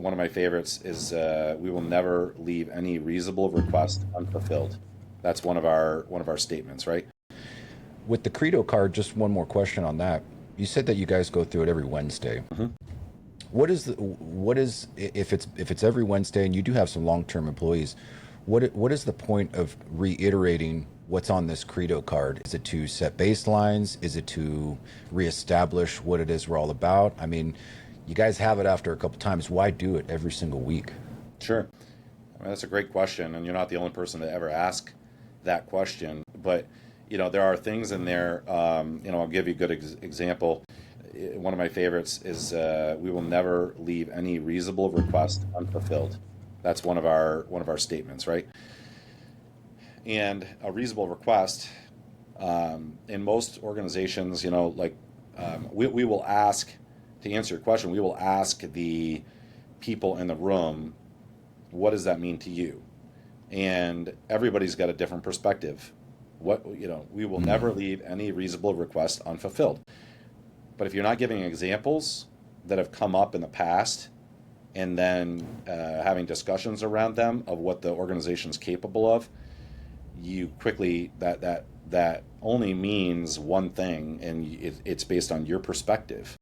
one of my favorites is we will never leave any reasonable request unfulfilled. That's one of our statements, right? With the Credo card, just one more question on that. You said that you guys go through it every Wednesday. Mhm. What is if it's every Wednesday and you do have some long-term employees, what is the point of reiterating what's on this Credo card? Is it to set baselines? Is it to reestablish what it is we're all about? I mean, you guys have it after a couple times. Why do it every single week? Sure. I mean, that's a great question, and you're not the only person to ever ask that question. But there are things in there. I'll give you a good example. One of my favorites is we will never leave any reasonable request unfulfilled. That's one of our statements, right? And a reasonable request in most organizations, we will ask to answer your question. We will ask the people in the room, what does that mean to you? And everybody's got a different perspective. We will never leave any reasonable request unfulfilled. But if you're not giving examples that have come up in the past and then having discussions around them of what the organization's capable of, you quickly that only means one thing, and it's based on your perspective.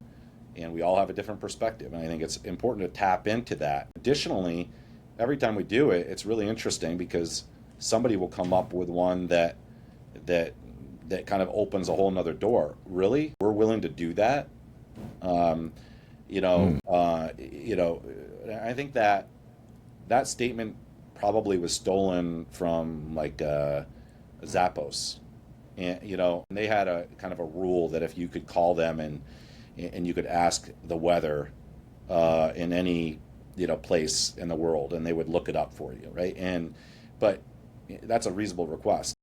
And we all have a different perspective, and I think it's important to tap into that. Additionally, every time we do it, it's really interesting because somebody will come up with one that kind of opens a whole nother door. Really, we're willing to do that. Um, I think that statement probably was stolen from like Zappos, and they had a kind of a rule that if you could call them and you could ask the weather in any place in the world, and they would look it up for you, right? But that's a reasonable request.